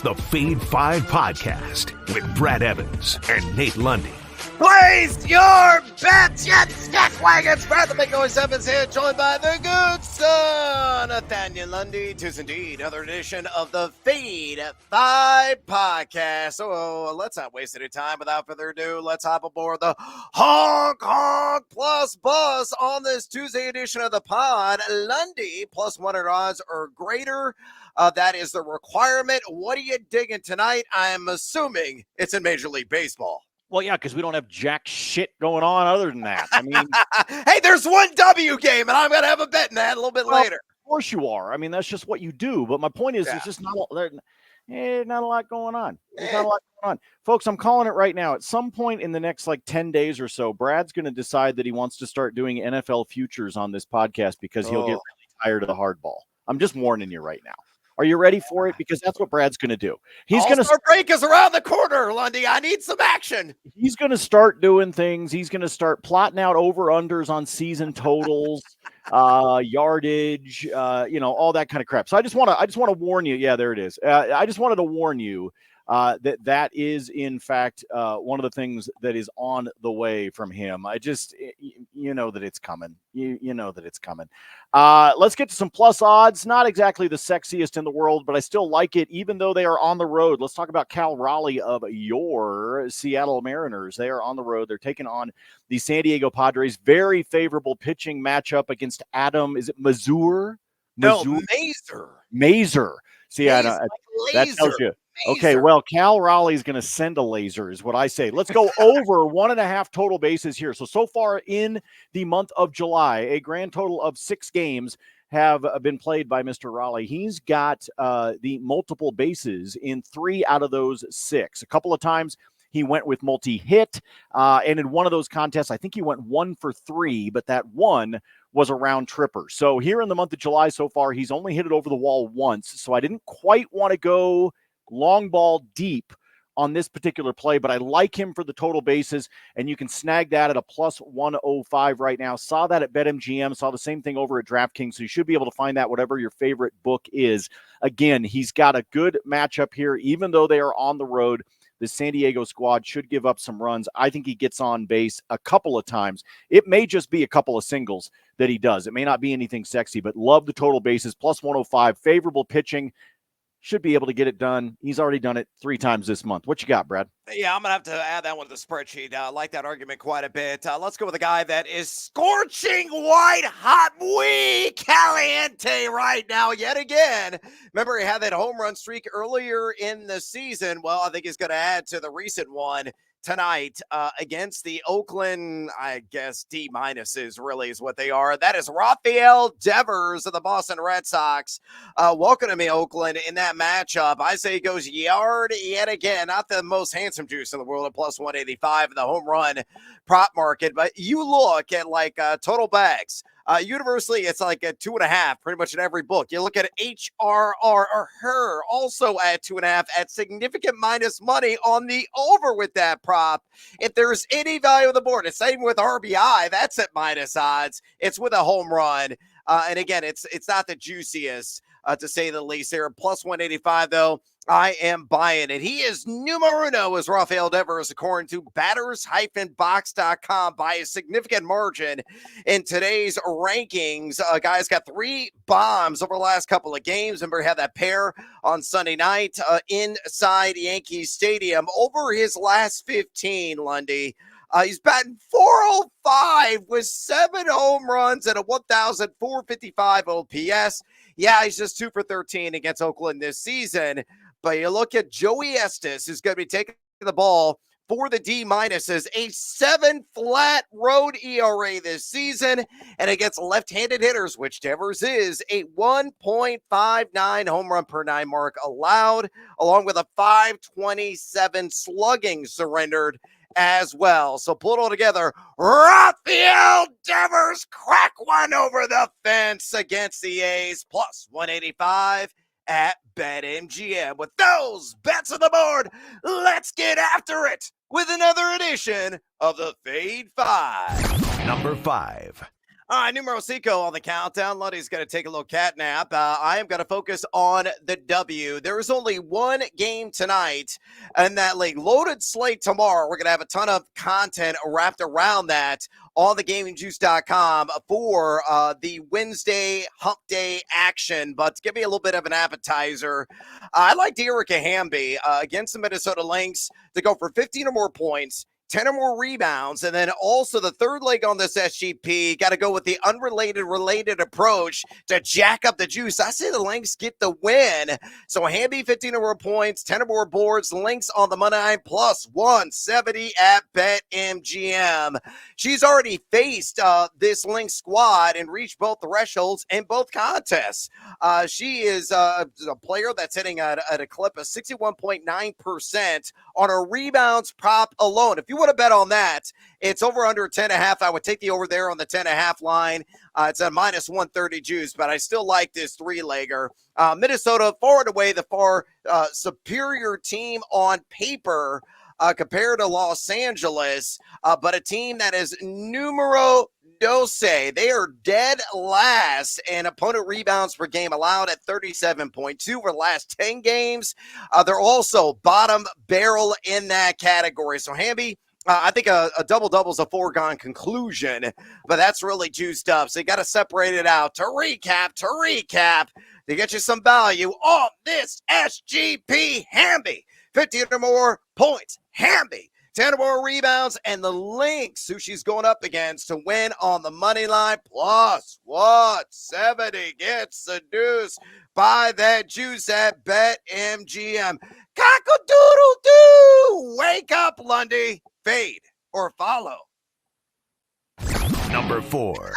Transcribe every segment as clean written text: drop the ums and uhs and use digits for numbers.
It's the Fade 5 Podcast with Brad Evans and Nate Lundy. Place your bets, yet stack wagons. Brad the Big Noise Evans here, joined by the good son, Nathaniel Lundy. 'Tis indeed another edition of the Fade 5 Podcast. So let's not waste any time. Without further ado, let's hop aboard the Honk Plus Bus on this Tuesday edition of the pod. Lundy plus 100 odds or greater. That is the requirement. What are you digging tonight? I'm assuming it's in Major League Baseball. Well, yeah, because we don't have jack shit going on other than that. I mean, hey, there's one W game, and I'm going to have a bet in that a little bit later. Of course you are. I mean, that's just what you do. But my point is, There's just not a lot going on. There's not a lot going on. Folks, I'm calling it right now. At some point in the next, 10 days or so, Brad's going to decide that he wants to start doing NFL futures on this podcast because he'll get really tired of the hardball. I'm just warning you right now. Are you ready for it? Because that's what Brad's going to do. He's going to start break is around the corner, Lundy. I need some action. He's going to start doing things. He's going to start plotting out over-unders on season totals, yardage, all that kind of crap. So I just want to warn you. Yeah, there it is. I just wanted to warn you that is in fact one of the things that is on the way from him. You know that it's coming. You know that it's coming. Let's get to some plus odds. Not exactly the sexiest in the world, but I still like it, even though they are on the road. Let's talk about Cal Raleigh of your Seattle Mariners. They are on the road. They're taking on the San Diego Padres. Very favorable pitching matchup against Adam. Is it Mazur? No, Mazer. Mazer. See, that tells you. Okay, well, Cal Raleigh is going to send a laser is what I say. Let's go over 1.5 total bases here. So far in the month of July, a grand total of 6 games have been played by Mr. Raleigh. He's got the multiple bases in 3 out of those 6. A couple of times he went with multi-hit, and in one of those contests, I think he went 1 for 3, but that one was a round tripper. So here in the month of July so far, he's only hit it over the wall once. So I didn't quite want to go long ball deep on this particular play, but I like him for the total bases, and you can snag that at a plus 105 right now. Saw that at BetMGM, saw the same thing over at DraftKings, so you should be able to find that whatever your favorite book is. Again, he's got a good matchup here, even though they are on the road. The San Diego squad should give up some runs. I think he gets on base a couple of times. It may just be a couple of singles that he does. It may not be anything sexy, but love the total bases, plus 105, favorable pitching. Should be able to get it done. He's already done it 3 times this month. What you got, Brad? Yeah, I'm going to have to add that one to the spreadsheet. I like that argument quite a bit. Let's go with a guy that is scorching white hot. We caliente right now yet again. Remember, he had that home run streak earlier in the season. Well, I think he's going to add to the recent one tonight against the Oakland, I guess, D-minuses really is what they are. That is Rafael Devers of the Boston Red Sox. Welcome to me, Oakland, in that matchup. I say he goes yard yet again. Not the most handsome juice in the world at plus 185 in the home run prop market, but you look at total bags. Universally, it's like a 2.5 pretty much in every book. You look at HRR or her also at 2.5 at significant minus money on the over with that prop. If there's any value on the board, it's same with RBI. That's at minus odds. It's with a home run. And again, it's not the juiciest to say the least here. Plus 185 though. I am buying it. He is numero uno as Rafael Devers, according to batters-box.com by a significant margin in today's rankings. Guys got 3 bombs over the last couple of games. Remember, he had that pair on Sunday night inside Yankee Stadium. Over his last 15, Lundy, he's batting .405 with 7 home runs and a 1,455 OPS. Yeah, he's just 2 for 13 against Oakland this season. But you look at Joey Estes, who's going to be taking the ball for the D-minuses, a 7 flat road ERA this season, and against left-handed hitters, which Devers is, a 1.59 home run per 9 mark allowed, along with a 527 slugging surrendered as well. So pull it all together. Rafael Devers crack one over the fence against the A's, plus 185 at BetMGM. With those bets on the board, let's get after it with another edition of the Fade 5. Number 5. All right, numero cinco on the countdown. Lundy's going to take a little cat nap. I am going to focus on the W. There is only one game tonight in that league. Loaded slate tomorrow. We're going to have a ton of content wrapped around that on thegamingjuice.com for the Wednesday hump day action. But to give me a little bit of an appetizer, I like Dearica Hamby against the Minnesota Lynx to go for 15 or more points, 10 or more rebounds, and then also the third leg on this SGP. Got to go with the related approach to jack up the juice. I say the Lynx get the win. So Hamby, 15 or more points, 10 or more boards. Lynx on the money line plus 170 at BetMGM. She's already faced this Lynx squad and reached both thresholds in both contests. She is a player that's hitting at a clip of 61.9% on her rebounds prop alone. If you want to bet on that, it's over under 10.5. I would take the over there on the 10.5 line. It's a minus 130 juice, but I still like this three-legger. Minnesota, far and away the far superior team on paper compared to Los Angeles, but a team that is numero dose. They are dead last in opponent rebounds per game allowed at 37.2 for the last 10 games. They're also bottom barrel in that category. So Hamby, I think a double-double is a foregone conclusion, but that's really juiced up. So you got to separate it out. To recap, to get you some value on this SGP Hamby. 15 or more points, Hamby. 10 or more rebounds, and the Lynx, who she's going up against, to win on the money line, plus 170 gets seduced by that juice at BetMGM. Cock-a-doodle-doo! Wake up, Lundy. Fade or follow. Number 4.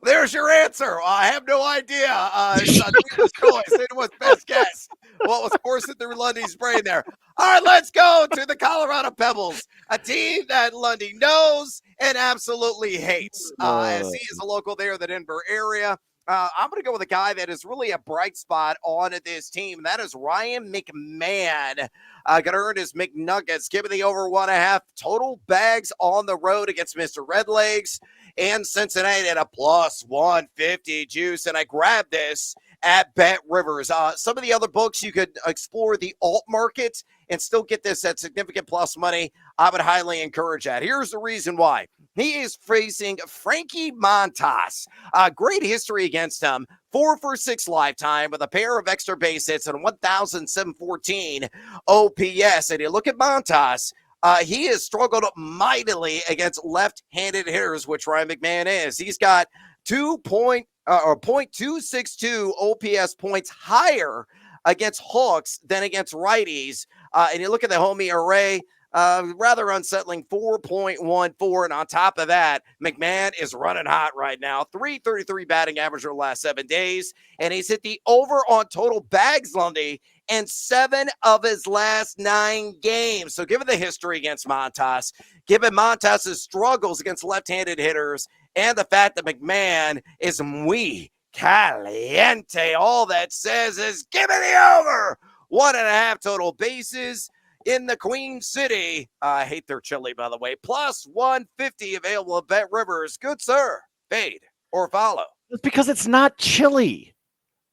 There's your answer. I have no idea. It's a dealer's choice. It was best guess. What was coursing through Lundy's brain there? All right, let's go to the Colorado Pebbles, a team that Lundy knows and absolutely hates. As he is a local there in the Denver area. I'm going to go with a guy that is really a bright spot on this team, and that is Ryan McMahon. Going to earn his McNuggets, giving the over 1.5 total bags on the road against Mr. Redlegs and Cincinnati at a plus 150 juice. And I grabbed this at Bet Rivers. Some of the other books, you could explore the alt market and still get this at significant plus money. I would highly encourage that. Here's the reason why. He is facing Frankie Montas. Great history against him. 4 for 6 lifetime with a pair of extra base hits and 1,714 OPS. And you look at Montas, he has struggled mightily against left-handed hitters, which Ryan McMahon is. He's got 0.262 OPS points higher against hooks than against righties. And you look at the home ERA, rather unsettling 4.14. And on top of that, McMahon is running hot right now. 333 batting average over the last 7 days. And he's hit the over on total bags, Lundy, in 7 of his last 9 games. So given the history against Montas, given Montas' struggles against left-handed hitters, and the fact that McMahon is muy caliente, all that says is give me the over. 1.5 total bases in the Queen City. I hate their chili, by the way. Plus 150 available at Bet Rivers. Good, sir. Fade or follow. It's because it's not chili.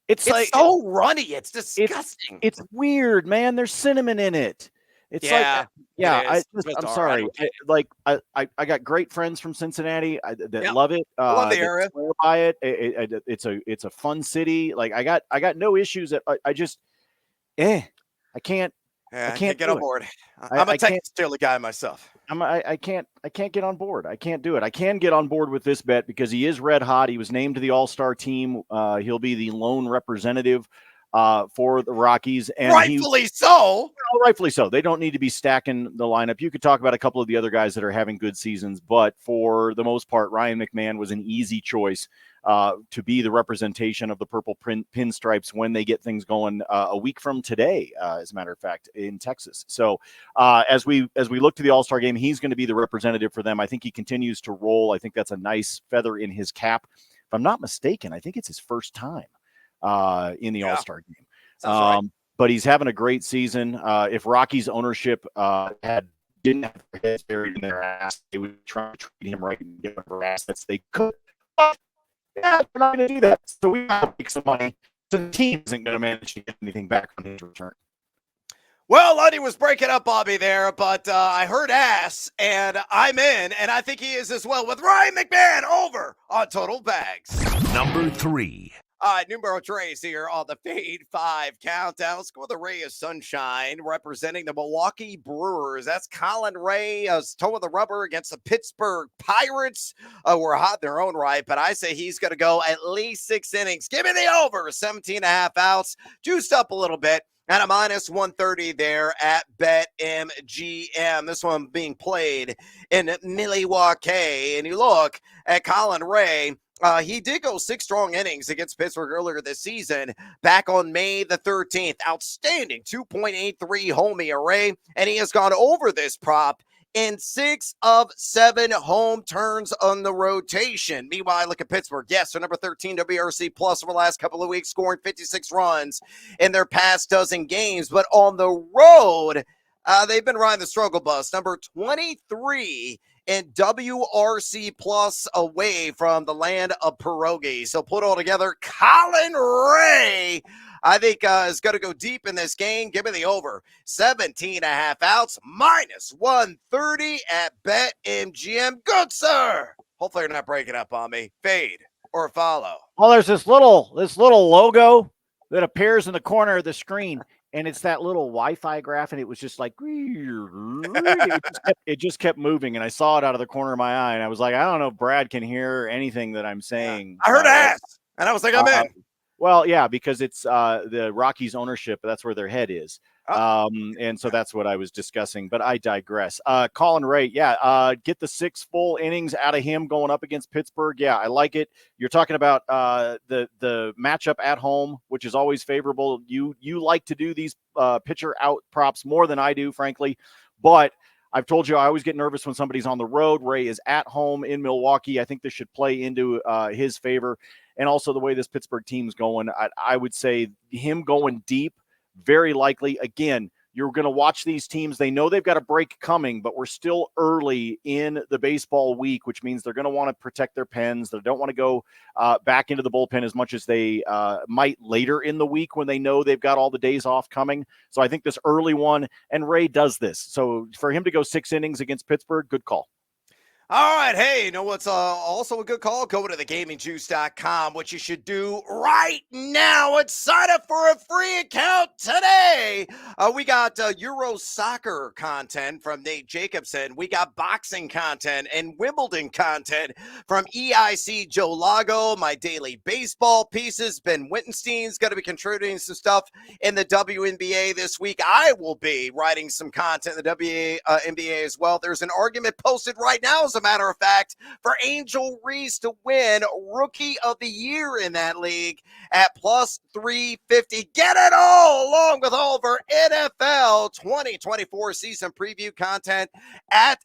It's like so runny. It's disgusting. It's weird, man. There's cinnamon in it. It's I'm sorry. I got great friends from Cincinnati that love it. Love the area. Swear by it. It's a fun city. Like I got no issues. I just I can't. Yeah, I can't get on board. I'm a Texas chili guy myself. I can't get on board. I can't do it. I can get on board with this bet because he is red hot. He was named to the All-Star team. He'll be the lone representative for the Rockies, and rightfully so. Rightfully so. They don't need to be stacking the lineup. You could talk about a couple of the other guys that are having good seasons, but for the most part, Ryan McMahon was an easy choice to be the representation of the purple pinstripes when they get things going a week from today, as a matter of fact, in Texas. So as we look to the All-Star game, he's going to be the representative for them. I think he continues to roll. I think that's a nice feather in his cap. If I'm not mistaken, I think it's his first time in the All-Star game. Right. But he's having a great season. If Rockies ownership had didn't have their heads buried in their ass. They would try to treat him right and get whatever assets they could. But yeah, they're not going to do that. So we got to make some money. So the team isn't going to manage to get anything back on his return. Well, Lundy was breaking up Bobby there, but I heard ass, and I'm in, and I think he is as well with Ryan McMahon over on Total Bags. Number 3. All right, numero tres here on the Fade 5 countdown. Let's go with the Ray of Sunshine representing the Milwaukee Brewers. That's Colin Ray, toe of the rubber against the Pittsburgh Pirates. We're hot in their own right, but I say he's going to go at least 6 innings. Give me the over, 17.5 outs, juiced up a little bit. At a minus 130 there at BetMGM. This one being played in Milwaukee. And you look at Colin Ray. He did go 6 strong innings against Pittsburgh earlier this season, back on May the 13th. Outstanding 2.83 home ERA, and he has gone over this prop in 6 of 7 home turns on the rotation. Meanwhile, I look at Pittsburgh. Yes, they're number 13 WRC plus over the last couple of weeks, scoring 56 runs in their past dozen games. But on the road, they've been riding the struggle bus. Number 23 in WRC plus away from the land of pierogi. So put all together, Colin Ray, I think is going to go deep in this game. Give me the over. 17.5 outs, minus 130 at BetMGM. Good, sir. Hopefully you're not breaking up on me. Fade or follow. Well, there's this little logo that appears in the corner of the screen. And it's that little Wi-Fi graph, and it was just like, it just kept moving, and I saw it out of the corner of my eye, and I was like, I don't know if Brad can hear anything that I'm saying. I heard ass, and I was like, I'm in. Well, yeah, because it's the Rockies ownership. That's where their head is. And so that's what I was discussing, but I digress. Colin Ray, get the 6 full innings out of him going up against Pittsburgh. Yeah, I like it. You're talking about the matchup at home, which is always favorable. You like to do these pitcher out props more than I do, frankly, but I've told you I always get nervous when somebody's on the road. Ray is at home in Milwaukee. I think this should play into his favor, and also the way this Pittsburgh team's going. I would say him going deep, very likely. Again, you're going to watch these teams. They know they've got a break coming, but we're still early in the baseball week, which means they're going to want to protect their pens. They don't want to go back into the bullpen as much as they might later in the week when they know they've got all the days off coming. So I think this early one, and Ray does this. So for him to go 6 innings against Pittsburgh, good call. All right. Hey, you know what's also a good call? Go to thegamingjuice.com. What you should do right now is sign up for a free account today. We got Euro soccer content from Nate Jacobson. We got boxing content and Wimbledon content from EIC Joe Lago. My daily baseball pieces. Ben Wittenstein's going to be contributing some stuff in the WNBA this week. I will be writing some content in the WNBA as well. There's an argument posted right now, as a matter of fact, for Angel Reese to win Rookie of the Year in that league at plus 350. Get it all along with all of our NFL 2024 season preview content at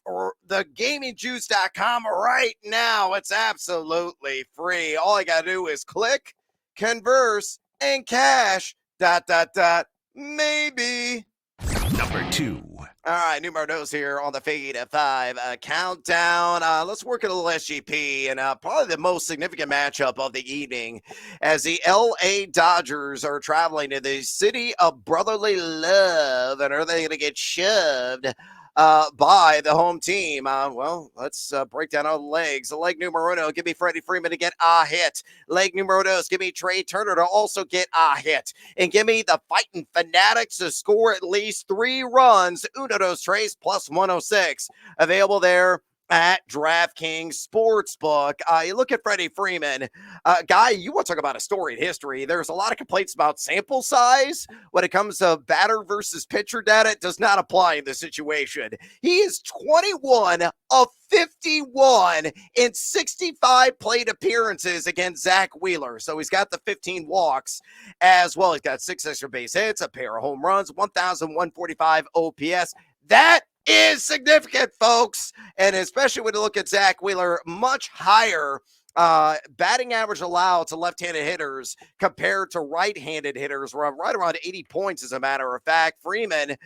thegamingjuice.com right now. It's absolutely free. All I got to do is click, converse, and cash, ... maybe. Number 2. All right, numero dos here on the Fade 5 countdown. Let's work at a little SGP, and probably the most significant matchup of the evening as the LA Dodgers are traveling to the city of brotherly love. And are they going to get shoved by the home team? Well, let's break down all the legs. The leg numero uno, give me Freddie Freeman to get a hit. Leg numero dos, give me Trea Turner to also get a hit. And give me the Fighting Fanatics to score at least 3 runs. Uno dos tres plus 106. Available there at DraftKings Sportsbook. You look at Freddie Freeman, guy, you want to talk about a storied history. There's a lot of complaints about sample size when it comes to batter versus pitcher data. It does not apply in this situation. He is 21 of 51 in 65 plate appearances against Zach Wheeler. So he's got the 15 walks as well. He's got 6 extra base hits, a pair of home runs, 1,145 OPS. That is significant, folks. And especially when you look at Zach Wheeler, much higher batting average allowed to left-handed hitters compared to right-handed hitters. We're right around 80 points, as a matter of fact. Freeman,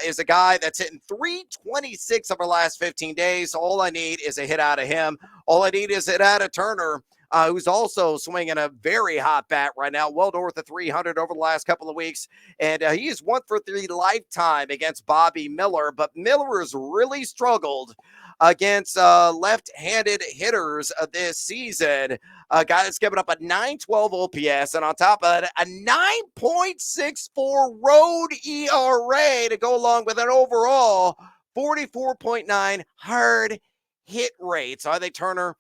is a guy that's hitting 326 over the last 15 days. All I need is a hit out of him. All I need is a hit out of Turner, who's also swinging a very hot bat right now, well north of 300 over the last couple of weeks. And he's 1-for-3 lifetime against Bobby Miller. But Miller has really struggled against left-handed hitters this season. A guy that's given up a 912 OPS, and on top of that, a 9.64 road ERA to go along with an overall 44.9 hard hit rate. So I think Turner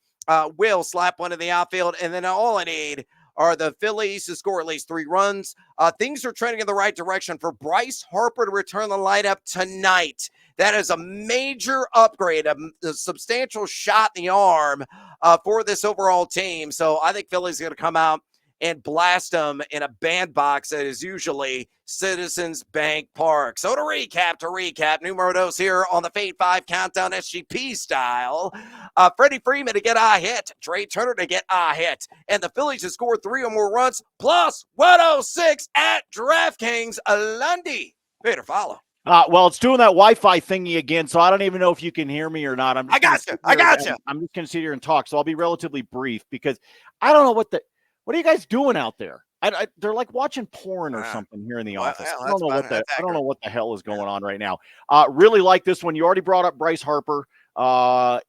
will slap one in the outfield, and then all I need are the Phillies to score at least 3 runs. Things are trending in the right direction for Bryce Harper to return the lineup tonight. That is a major upgrade, a substantial shot in the arm for this overall team. So I think Philly's going to come out and blast them in a bandbox that is usually Citizens Bank Park. So to recap, numero dos here on the Fade 5 Countdown SGP style. Freddie Freeman to get a hit, Trea Turner to get a hit, and the Phillies to score 3 or more runs, plus 106 at DraftKings. Lundy, better follow. Well, it's doing that Wi-Fi thingy again, so I don't even know if you can hear me or not. I got you. I'm just going to sit here and talk, so I'll be relatively brief because I don't know what are you guys doing out there? They're like watching porn or something here in the office. I don't know what the hell is going on right now. Really like this one. You already brought up Bryce Harper.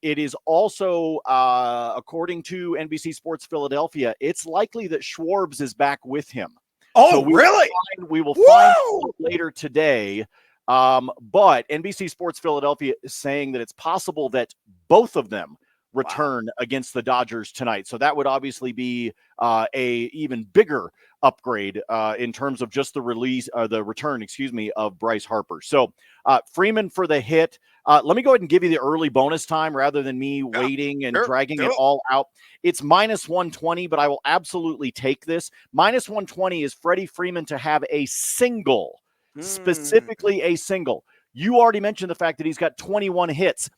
It is also, according to NBC Sports Philadelphia, it's likely that Schwarbs is back with him. Oh, so really? We will find later today. But NBC Sports Philadelphia is saying that it's possible that both of them return against the Dodgers tonight. So that would obviously be a even bigger upgrade in terms of just the return of Bryce Harper. So Freeman for the hit. Let me go ahead and give you the early bonus time rather than me waiting and dragging it all out. It's -120, but I will absolutely take this. -120 is Freddie Freeman to have a single, specifically a single. You already mentioned the fact that he's got 21 hits.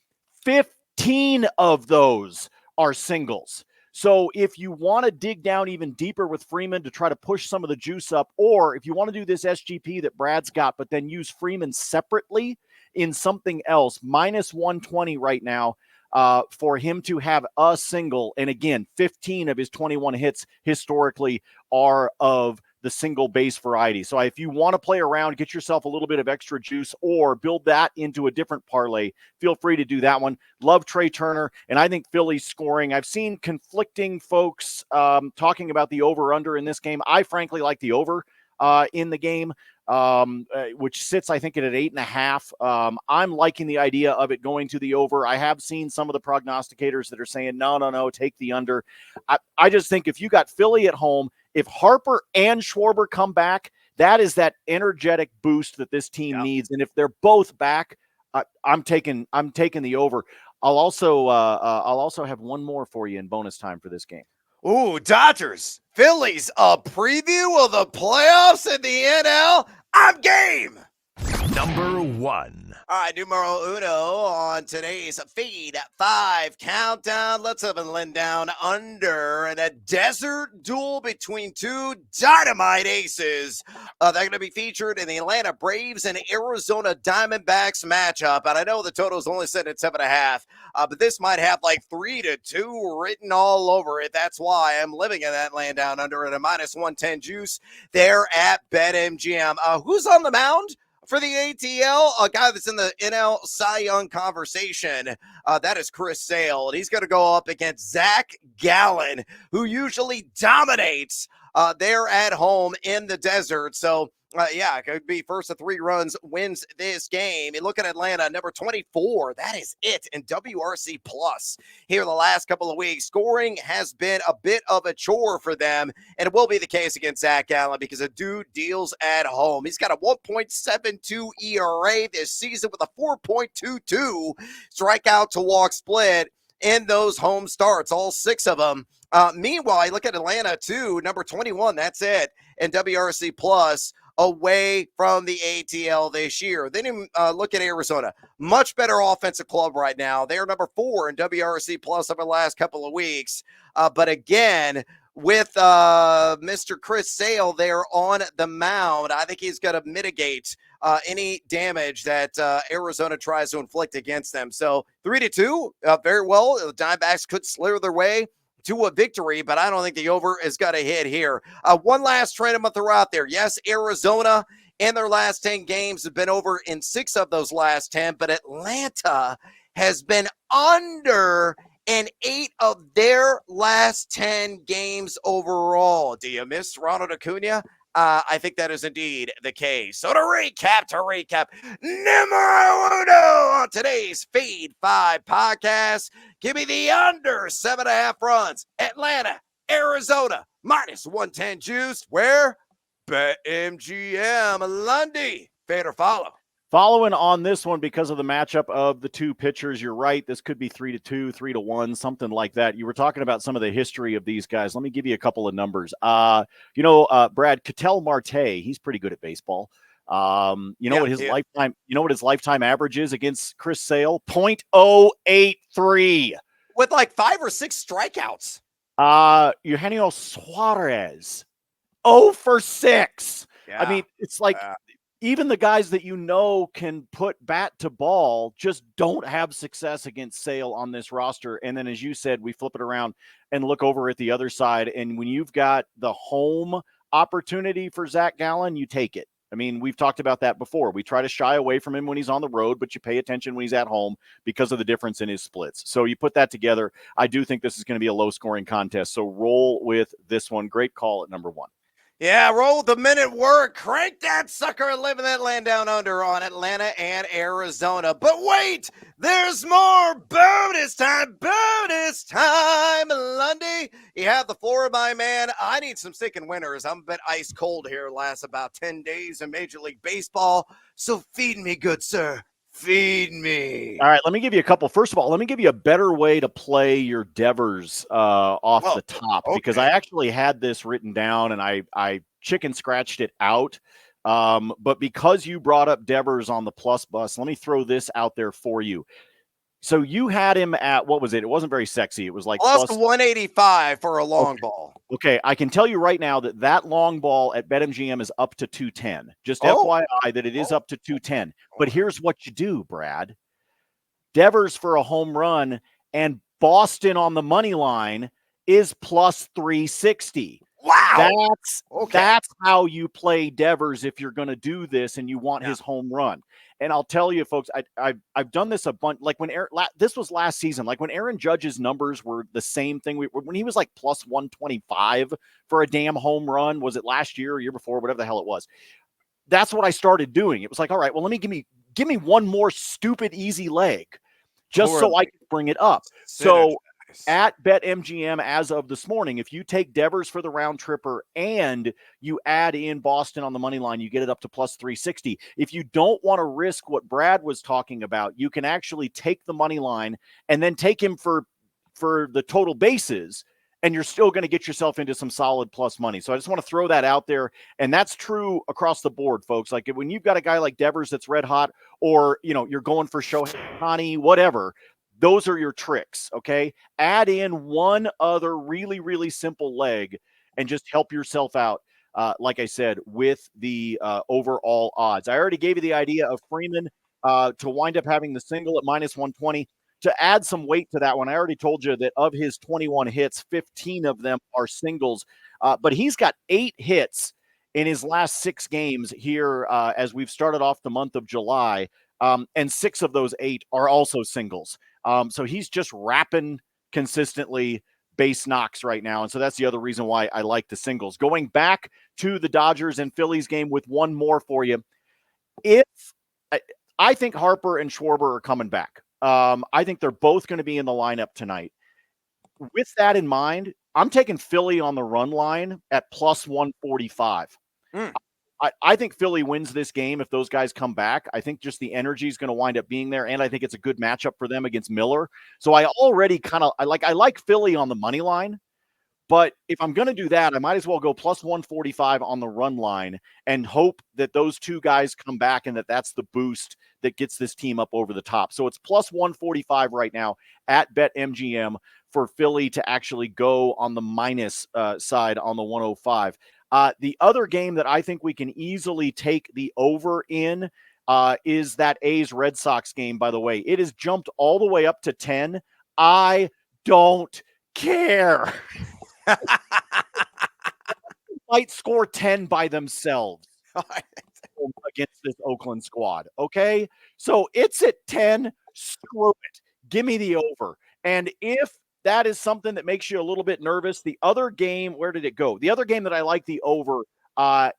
15 of those are singles. So if you want to dig down even deeper with Freeman to try to push some of the juice up, or if you want to do this SGP that Brad's got, but then use Freeman separately in something else, -120 right now for him to have a single. And again, 15 of his 21 hits historically are of the single base variety. So if you want to play around, get yourself a little bit of extra juice or build that into a different parlay, feel free to do that one. Love Trea Turner, and I think Philly's scoring. I've seen conflicting folks talking about the over-under in this game. I frankly like the over in the game, which sits, I think, at 8.5. I'm liking the idea of it going to the over. I have seen some of the prognosticators that are saying, no, take the under. I just think if you got Philly at home, if Harper and Schwarber come back, that is that energetic boost that this team needs. And if they're both back, I'm taking the over. I'll also have one more for you in bonus time for this game. Ooh, Dodgers, Phillies, a preview of the playoffs in the NL. I'm game. Number 1. All right, numero uno on today's Fade 5 Countdown. Let's have a lend down under and a desert duel between two dynamite aces. They're going to be featured in the Atlanta Braves and Arizona Diamondbacks matchup. And I know the total is only set at 7.5, but this might have like 3-2 written all over it. That's why I'm living in that land down under at a -110 juice there at BetMGM. Who's on the mound for the ATL? A guy that's in the NL Cy Young conversation. That is Chris Sale. And he's going to go up against Zach Gallen, who usually dominates there at home in the desert. So, it could be first of 3 runs wins this game. You look at Atlanta, number 24. That is it in WRC Plus here the last couple of weeks. Scoring has been a bit of a chore for them, and it will be the case against Zach Gallen because the dude deals at home. He's got a 1.72 ERA this season with a 4.22 strikeout to walk split in those home starts, all 6 of them. Meanwhile, I look at Atlanta too, number 21. That's it in WRC Plus, away from the ATL this year. Then you look at Arizona, much better offensive club right now. They're number 4 in WRC Plus over the last couple of weeks. But again, with Mr. Chris Sale there on the mound, I think he's going to mitigate any damage that Arizona tries to inflict against them. So 3-2, very well. The Diamondbacks could slither their way to a victory, but I don't think the over is going to hit here. One last trend I'm going to throw out there. Yes, Arizona in their last 10 games have been over in 6 of those last 10, but Atlanta has been under in 8 of their last 10 games overall. Do you miss Ronald Acuna? I think that is indeed the case. So to recap, numero uno on today's Feed 5 podcast, give me the under 7.5 runs. Atlanta, Arizona, minus 110 juice. Where? BetMGM. Lundy, fade or follow? Following on this one because of the matchup of the two pitchers, you're right. This could be 3-2, 3-1, something like that. You were talking about some of the history of these guys. Let me give you a couple of numbers. Brad, Ketel Marte, he's pretty good at baseball. What his lifetime average is against Chris Sale? .083. With like 5 or 6 strikeouts. Eugenio Suarez, 0 for 6. Yeah. I mean, it's like even the guys that can put bat to ball just don't have success against Sale on this roster. And then, as you said, we flip it around and look over at the other side. And when you've got the home opportunity for Zach Gallen, you take it. I mean, we've talked about that before. We try to shy away from him when he's on the road, but you pay attention when he's at home because of the difference in his splits. So you put that together. I do think this is going to be a low-scoring contest. So roll with this one. Great call at number 1. Yeah, roll the minute word. Crank that sucker and living that land down under on Atlanta and Arizona. But wait, there's more. Bonus time, Lundy. You have the floor, my man. I need some sticking winners. I'm a bit ice cold here. Last about 10 days in Major League Baseball. So feed me, good sir. Feed me. All right, let me give you a couple. First of all, let me give you a better way to play your Devers off the top, because I actually had this written down and I chicken scratched it out. But because you brought up Devers on the plus bus, let me throw this out there for you. So you had him at, what was it? It wasn't very sexy. It was like plus 185 for a long ball. Okay, I can tell you right now that long ball at BetMGM is up to 210. Just FYI that it is up to 210. But here's what you do, Brad. Devers for a home run and Boston on the money line is plus 360. Wow. That's how you play Devers if you're going to do this and you want his home run. And I'll tell you, folks, I've done this a bunch. Like when this was last season, like when Aaron Judge's numbers were the same thing. When he was like plus 125 for a damn home run, was it last year or year before, whatever the hell it was? That's what I started doing. It was like, all right, well, let me give me one more stupid easy leg, just so I can bring it up. So at BetMGM as of this morning, if you take Devers for the round tripper and you add in Boston on the money line, you get it up to plus 360. If you don't want to risk what Brad was talking about, you can actually take the money line and then take him for the total bases, and you're still going to get yourself into some solid plus money. So I just want to throw that out there. And that's true across the board, folks. Like when you've got a guy like Devers that's red hot, or, you're going for Shohei Ohtani, whatever, those are your tricks, okay? Add in one other really, really simple leg and just help yourself out, like I said, with the overall odds. I already gave you the idea of Freeman to wind up having the single at minus 120. To add some weight to that one, I already told you that of his 21 hits, 15 of them are singles. But he's got 8 hits in his last 6 games here as we've started off the month of July. And 6 of those 8 are also singles. So he's just rapping consistently base knocks right now. And so that's the other reason why I like the singles. Going back to the Dodgers and Phillies game with one more for you. I think Harper and Schwarber are coming back. I think they're both going to be in the lineup tonight. With that in mind, I'm taking Philly on the run line at plus 145. I think Philly wins this game if those guys come back. I think just the energy is going to wind up being there, and I think it's a good matchup for them against Miller. So I already I like Philly on the money line, but if I'm going to do that, I might as well go plus 145 on the run line and hope that those two guys come back and that's the boost that gets this team up over the top. So it's plus 145 right now at BetMGM for Philly to actually go on the minus side on the 105. The other game that I think we can easily take the over in is that A's Red Sox game, by the way. It has jumped all the way up to 10. I don't care. Might score 10 by themselves against this Oakland squad. Okay. So it's at 10. Screw it. Give me the over. And if that is something that makes you a little bit nervous, the other game, where did it go? The other game that I like the over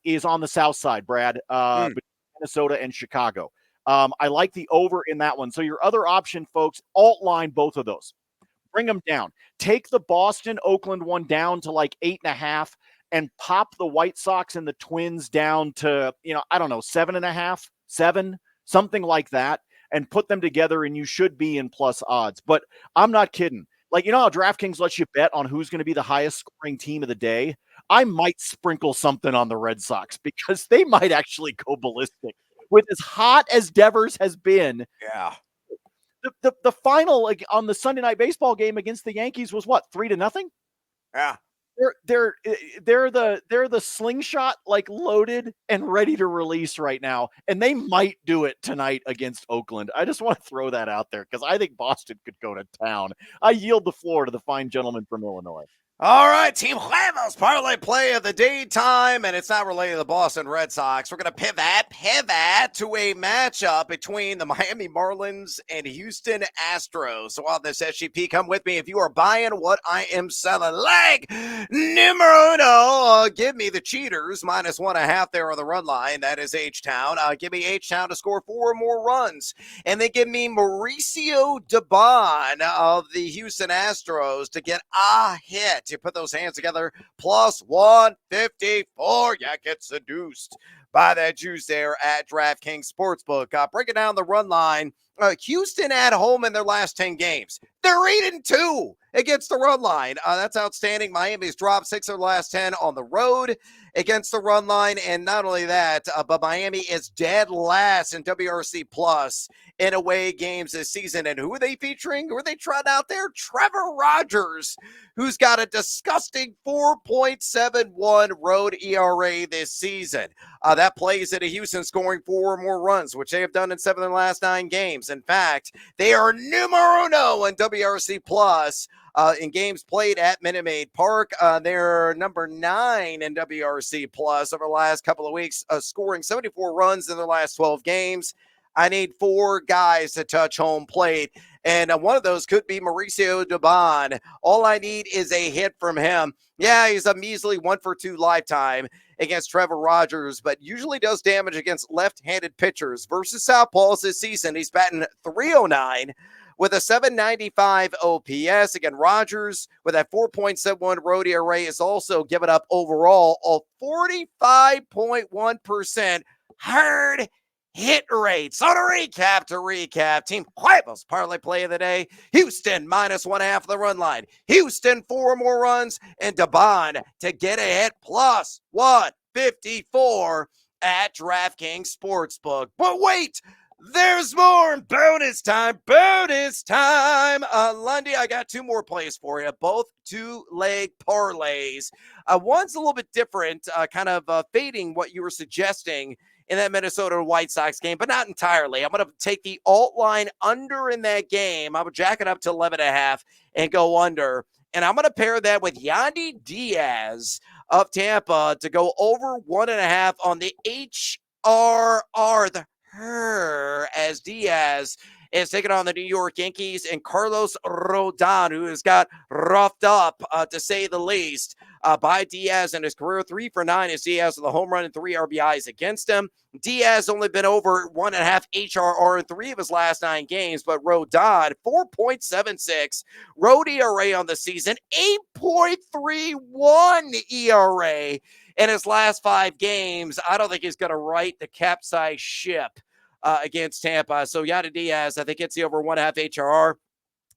is on the South side, Brad, between Minnesota and Chicago. I like the over in that one. So your other option, folks, alt line both of those. Bring them down. Take the Boston-Oakland one down to like 8.5 and pop the White Sox and the Twins down to, 7.5, 7, something like that, and put them together, and you should be in plus odds. But I'm not kidding. Like, how DraftKings lets you bet on who's going to be the highest scoring team of the day? I might sprinkle something on the Red Sox because they might actually go ballistic. With as hot as Devers has been, yeah. The final, like, on the Sunday night baseball game against the Yankees was what, 3-0? Yeah. They're the slingshot, like, loaded and ready to release right now, and they might do it tonight against Oakland. I just want to throw that out there because I think Boston could go to town. I yield the floor to the fine gentleman from Illinois. All right, Team Huevos parlay play of the daytime, and it's not related to the Boston Red Sox. We're going to pivot to a matchup between the Miami Marlins and Houston Astros. So on this SGP, come with me if you are buying what I am selling. Leg numero uno, give me the cheaters, -1.5 there on the run line. That is H-Town. Give me H-Town to score 4 more runs. And then give me Mauricio Dubon of the Houston Astros to get a hit. You put those hands together, +154. Yeah, get seduced by that juice there at DraftKings Sportsbook. Breaking down the run line. Houston at home in their last 10 games. They're 8-2 against the run line. That's outstanding. Miami's dropped 6 of the last 10 on the road against the run line. And not only that, but Miami is dead last in WRC plus in away games this season. And who are they featuring? Who are they trotting out there? Trevor Rogers, who's got a disgusting 4.71 road ERA this season. That plays into Houston scoring 4 more runs, which they have done in 7 of the last 9 games. In fact, they are numero uno in WRC plus in games played at Minute Maid Park. They're number 9 in WRC plus over the last couple of weeks, scoring 74 runs in their last 12 games. I need 4 guys to touch home plate, and one of those could be Mauricio Dubon. All I need is a hit from him. Yeah, he's a measly 1-for-2 lifetime against Trevor Rogers, but usually does damage against left-handed pitchers. Versus southpaws this season, he's batting .309 with a .795 OPS. Again, Rogers with that 4.71 road ERA is also given up overall a 45.1% hard hit rate. So to recap, Team Huevos parlay play of the day. Houston -1.5 the run line. Houston 4 more runs, and Dubon to get a hit +154 at DraftKings Sportsbook. But wait, there's more. Bonus time. Lundy, I got 2 more plays for you, both 2-leg parlays. One's a little bit different, kind of fading what you were suggesting in that Minnesota White Sox game, but not entirely. I'm going to take the alt line under in that game. I would jack it up to 11.5 and go under. And I'm going to pair that with Yandy Diaz of Tampa to go over 1.5 on the HRR, the her, as Diaz is taking on the New York Yankees, and Carlos Rodon, who has got roughed up, to say the least, by Diaz in his career. 3 for 9 is Diaz with a home run and 3 RBIs against him. Diaz only been over 1.5 HRR in 3 of his last 9 games, but Rodon, 4.76 road ERA on the season, 8.31 ERA in his last 5 games. I don't think he's going to right the capsized ship against Tampa. So Yandy Diaz, I think, gets the over 1.5 HRR.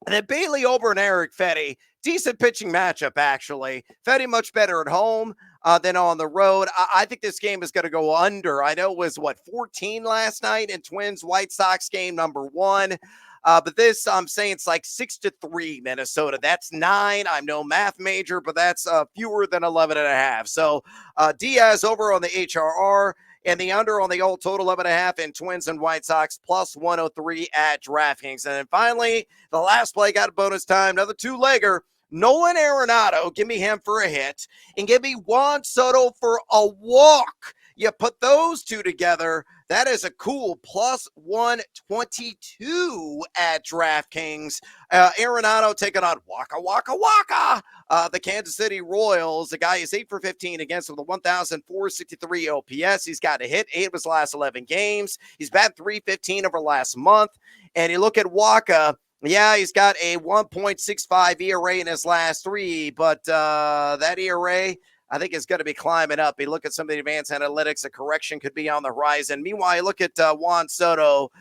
And then Bailey Ober and Eric Fetty. Decent pitching matchup, actually. Fetty much better at home than on the road. I think this game is going to go under. I know it was, 14 last night in Twins White Sox game number 1. But this, I'm saying it's like 6-3 Minnesota. That's 9. I'm no math major, but that's fewer than 11.5. So Diaz over on the HRR. And the under on the old total 11.5 in Twins and White Sox plus 103 at DraftKings. And then finally, the last play got a bonus time, another two-legger. Nolan Arenado, give me him for a hit, and give me Juan Soto for a walk. You put those two together, that is a cool plus 122 at DraftKings. Arenado taking on Waka. The Kansas City Royals. The guy is 8 for 15 against with a 1,463 OPS. He's got a hit 8 of his last 11 games. He's batted .315 over last month. And you look at Waka. Yeah, he's got a 1.65 ERA in his last 3, but that ERA, I think, is going to be climbing up. You look at some of the advanced analytics, a correction could be on the horizon. Meanwhile, you look at Juan Soto.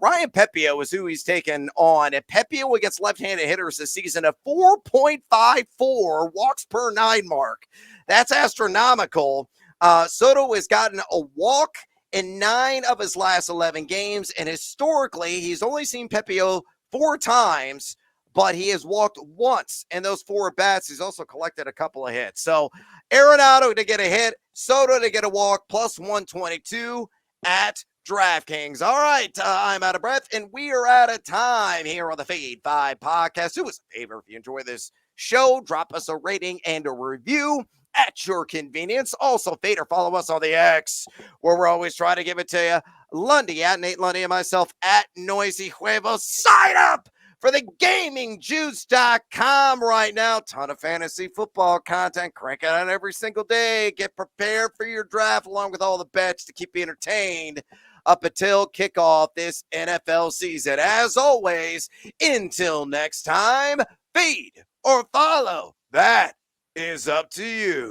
Ryan Pepio is who he's taken on. And Pepio against left-handed hitters this season, a 4.54 walks per 9 mark. That's astronomical. Soto has gotten a walk in 9 of his last 11 games, and historically, he's only seen Pepio 4 times, but he has walked once in those 4 at-bats. He's also collected a couple of hits. So Arenado to get a hit, Soto to get a walk, plus 122 at DraftKings. All right, I'm out of breath, and we are out of time here on the Fade 5 podcast. Do us a favor if you enjoy this show, drop us a rating and a review at your convenience. Also, Fade or follow us on the X, where we're always trying to give it to you. Lundy at Nate Lundy and myself at Noisy Huevos. Sign up for the GamingJuice.com right now. Ton of fantasy football content. Crank it out every single day. Get prepared for your draft along with all the bets to keep you entertained up until kickoff this NFL season. As always, until next time, feed or follow. That is up to you.